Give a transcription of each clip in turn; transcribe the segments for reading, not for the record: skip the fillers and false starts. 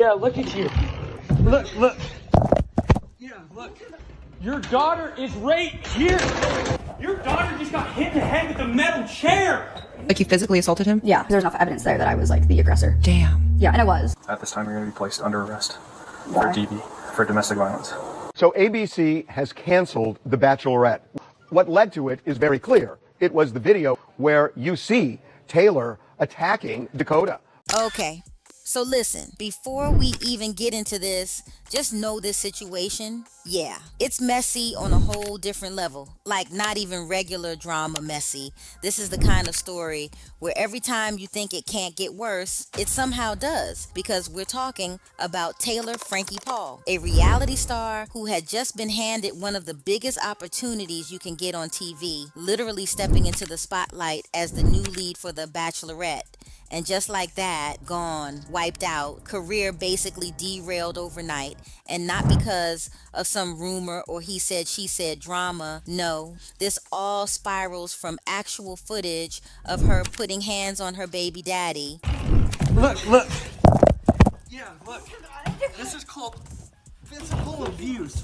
Yeah, look at you. Look. Yeah, look. Your daughter is right here. Your daughter just got hit in the head with a metal chair. Like you physically assaulted him? Yeah, there's enough evidence there that I was like the aggressor. Damn. Yeah, and I was. At this time, you're going to be placed under arrest for DV, for domestic violence. So ABC has canceled The Bachelorette. What led to it is very clear. It was the video where you see Taylor attacking Dakota. Okay, so listen, before we even get into this, just know this situation, yeah, it's messy on a whole different level. Like not even regular drama messy. This is the kind of story where every time you think it can't get worse, it somehow does. Because we're talking about Taylor Frankie Paul, a reality star who had just been handed one of the biggest opportunities you can get on TV, literally stepping into the spotlight as the new lead for The Bachelorette. And just like that, gone, wiped out, career basically derailed overnight, and not because of some rumor or he said, she said drama. No, this all spirals from actual footage of her putting hands on her baby daddy. Look. Yeah, look. This is called physical abuse.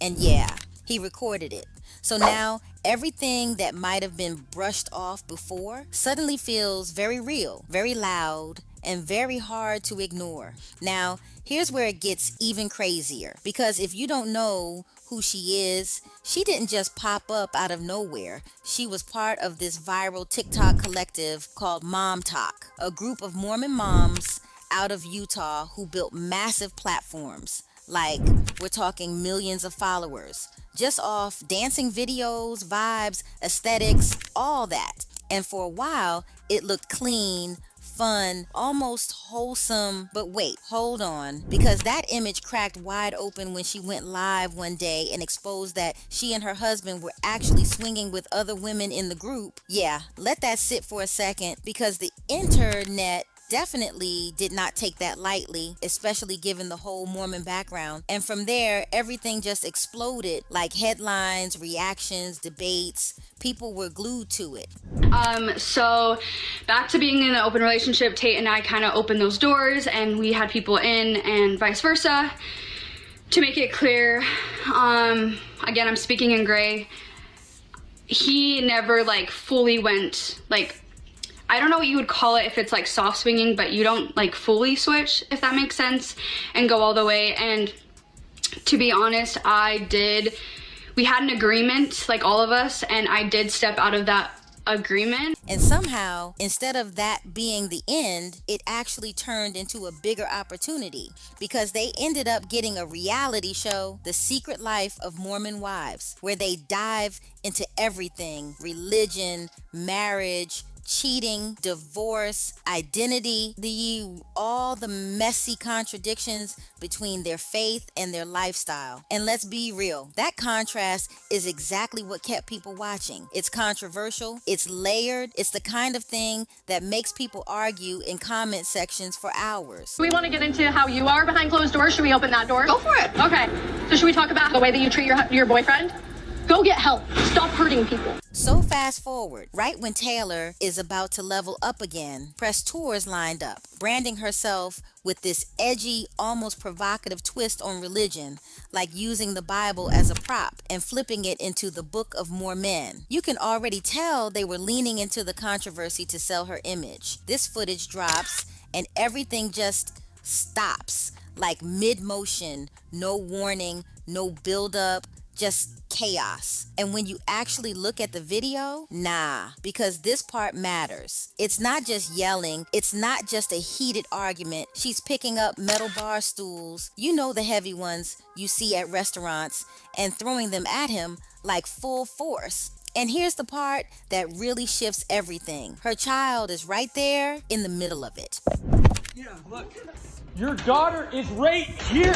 And yeah, he recorded it. So now everything that might have been brushed off before suddenly feels very real, very loud, and very hard to ignore. Now, here's where it gets even crazier. Because if you don't know who she is, she didn't just pop up out of nowhere. She was part of this viral TikTok collective called MomTok, a group of Mormon moms out of Utah who built massive platforms. Like, we're talking millions of followers, just off dancing videos, vibes, aesthetics, all that. And for a while, it looked clean, fun, almost wholesome. But wait, hold on, because that image cracked wide open when she went live one day and exposed that she and her husband were actually swinging with other women in the group. Yeah, let that sit for a second, because the internet definitely did not take that lightly, especially given the whole Mormon background. And from there, everything just exploded, like headlines, reactions, debates. People were glued to it. So back to being in an open relationship, Tate and I kind of opened those doors and we had people in and vice versa. To make it clear, again, I'm speaking in gray. He never like fully went like, I don't know what you would call it if it's like soft swinging, but you don't like fully switch, if that makes sense, and go all the way. And to be honest, we had an agreement, like all of us, and I did step out of that agreement. And somehow, instead of that being the end, it actually turned into a bigger opportunity, because they ended up getting a reality show, The Secret Life of Mormon Wives, where they dive into everything: religion, marriage, cheating, divorce, identity, all the messy contradictions between their faith and their lifestyle. And let's be real, that contrast is exactly what kept people watching. It's controversial, it's layered, it's the kind of thing that makes people argue in comment sections for hours. We want to get into how you are behind closed doors. Should we open that door? Go for it. Okay, so should we talk about the way that you treat your boyfriend? Go get help. Stop hurting people. So fast forward, right when Taylor is about to level up again, press tours lined up, branding herself with this edgy, almost provocative twist on religion, like using the Bible as a prop and flipping it into the Book of Mormon. You can already tell they were leaning into the controversy to sell her image. This footage drops and everything just stops, like mid-motion, no warning, no build-up, just chaos. And when you actually look at the video, nah, because this part matters. It's not just yelling, it's not just a heated argument. She's picking up metal bar stools, you know, the heavy ones you see at restaurants, and throwing them at him like full force. And here's the part that really shifts everything. Her child is right there in the middle of it. Yeah, look. Your daughter is right here.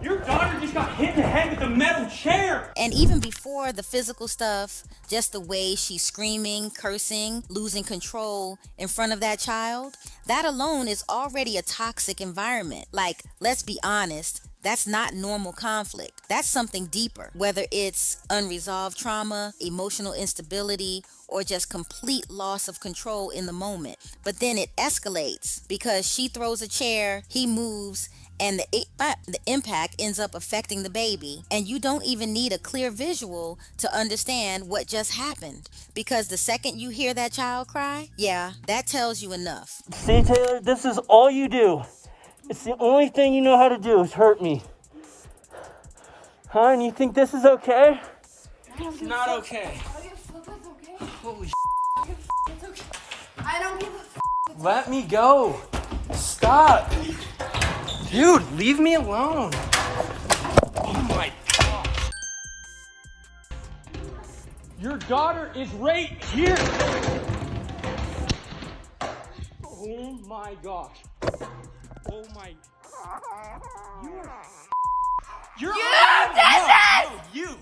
Your daughter just got hit in the head with a metal chair. And even before the physical stuff, just the way she's screaming, cursing, losing control in front of that child, that alone is already a toxic environment. Like, let's be honest, That's not normal conflict. That's something deeper, whether it's unresolved trauma, emotional instability, or just complete loss of control in the moment. But then it escalates because she throws a chair, he moves, and the impact ends up affecting the baby, and you don't even need a clear visual to understand what just happened, because the second you hear that child cry, yeah, that tells you enough. See, Taylor, this is all you do. It's the only thing you know how to do is hurt me. Huh? And you think this is okay? It's not okay. Holy I don't give a f. Let me go. Stop. Dude, leave me alone. Oh my gosh. Your daughter is right here. Oh my gosh. Oh my. You're you.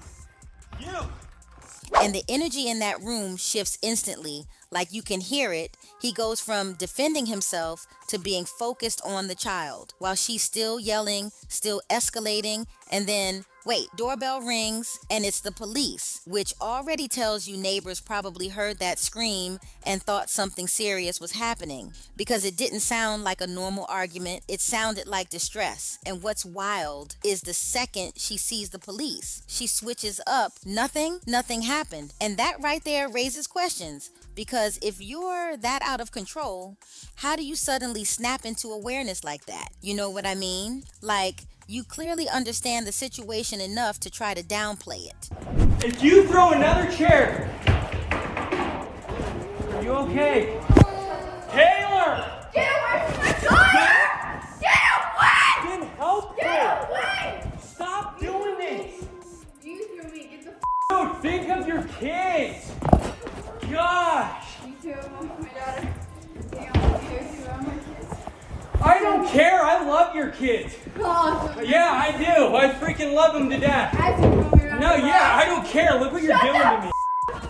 And the energy in that room shifts instantly, like you can hear it. He goes from defending himself to being focused on the child, while she's still yelling, still escalating, and then, wait, doorbell rings, and it's the police, which already tells you neighbors probably heard that scream and thought something serious was happening, because it didn't sound like a normal argument, it sounded like distress. And what's wild is the second she sees the police, she switches up, nothing happened. And that right there raises questions, because if you're that out of control, how do you suddenly snap into awareness like that? You know what I mean? Like, you clearly understand the situation enough to try to downplay it. If you throw another chair, are you okay? Taylor! Get away from my daughter! Get away! Get help! Get away! Stop doing this! You threw me. Get the f. Dude, think of your kids! Gosh! You too. My daughter. Damn, you too. I'm my kids. I don't care. I love your kids. Oh, Yeah, I do. I freaking love them to death. as you throw me around. No, yeah, I don't care. Look what you're Shut doing the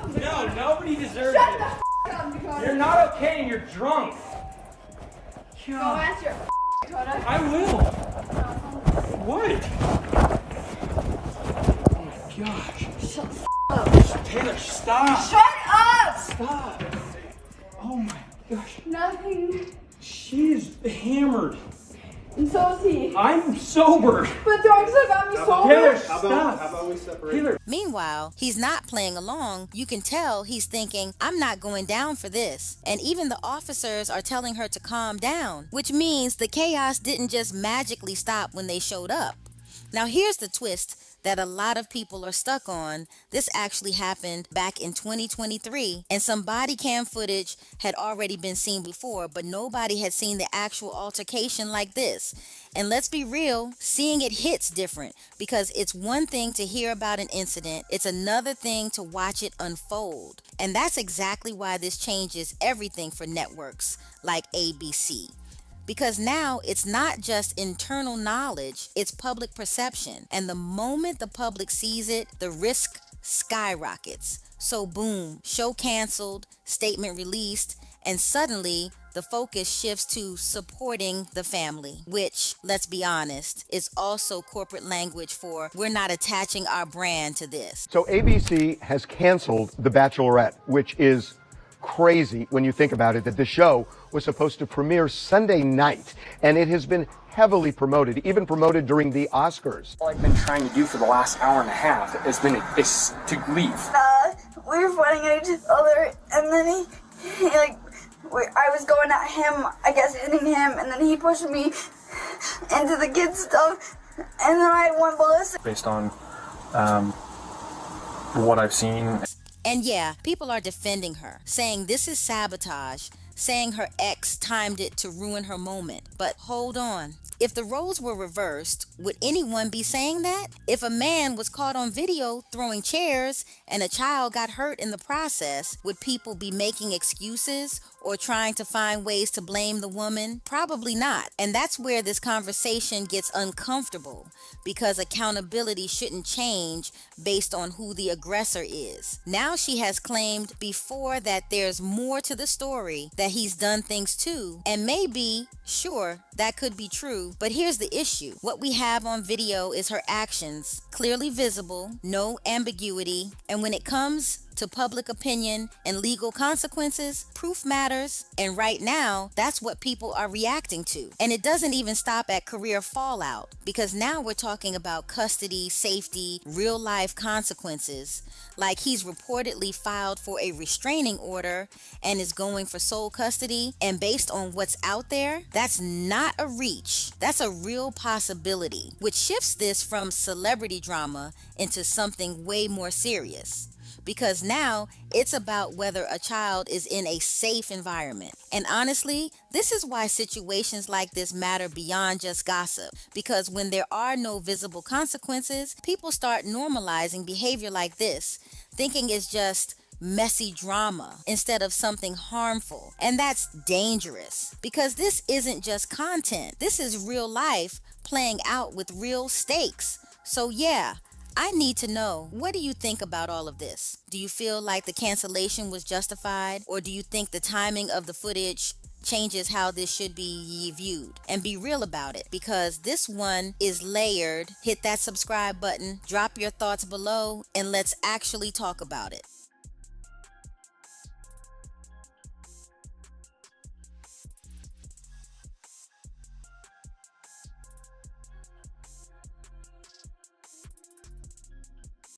to me. No, nobody deserves Shut it. the f up, Dakota. You're not okay and you're drunk. Go God, answer your Dakota. I will. What? Oh my gosh. Shut the up. Taylor, stop. Shut up! Stop. Oh my gosh. Nothing. She's hammered. And so is he. I'm sober. But throwing stuff at me so Taylor, hard. stop. How about we separate? Taylor. Meanwhile, he's not playing along. You can tell he's thinking, I'm not going down for this. And even the officers are telling her to calm down, which means the chaos didn't just magically stop when they showed up. Now here's the twist that a lot of people are stuck on. This actually happened back in 2023, and some body cam footage had already been seen before, but nobody had seen the actual altercation like this. And let's be real, seeing it hits different, because it's one thing to hear about an incident, it's another thing to watch it unfold. And that's exactly why this changes everything for networks like ABC. Because now it's not just internal knowledge, it's public perception. And the moment the public sees it, the risk skyrockets. So boom, show canceled, statement released, and suddenly the focus shifts to supporting the family, which, let's be honest, is also corporate language for we're not attaching our brand to this. So ABC has canceled The Bachelorette, which is crazy when you think about it, that the show was supposed to premiere Sunday night, and it has been heavily promoted, even promoted during the Oscars. All I've been trying to do for the last hour and a half is to leave. We were fighting at each other, and then I was going at him, I guess hitting him, and then he pushed me into the kids' stuff, and then I went ballistic. Based on what I've seen. And yeah, people are defending her, saying this is sabotage, saying her ex timed it to ruin her moment. But hold on. If the roles were reversed, would anyone be saying that? If a man was caught on video throwing chairs and a child got hurt in the process, would people be making excuses or trying to find ways to blame the woman? Probably not. And that's where this conversation gets uncomfortable, because accountability shouldn't change based on who the aggressor is. Now she has claimed before that there's more to the story, that he's done things too, and maybe, sure, sure that could be true, but here's the issue. What we have on video is her actions, clearly visible, no ambiguity, and when it comes to public opinion and legal consequences, proof matters, and right now, that's what people are reacting to. And it doesn't even stop at career fallout, because now we're talking about custody, safety, real-life consequences, like he's reportedly filed for a restraining order and is going for sole custody, and based on what's out there, that's not a reach. That's a real possibility, which shifts this from celebrity drama into something way more serious. Because now it's about whether a child is in a safe environment. And honestly, this is why situations like this matter beyond just gossip. Because when there are no visible consequences, people start normalizing behavior like this, thinking it's just messy drama instead of something harmful. And that's dangerous, because this isn't just content. This is real life playing out with real stakes. So yeah, I need to know, what do you think about all of this? Do you feel like the cancellation was justified? Or do you think the timing of the footage changes how this should be viewed? And be real about it, because this one is layered. Hit that subscribe button, drop your thoughts below, and let's actually talk about it.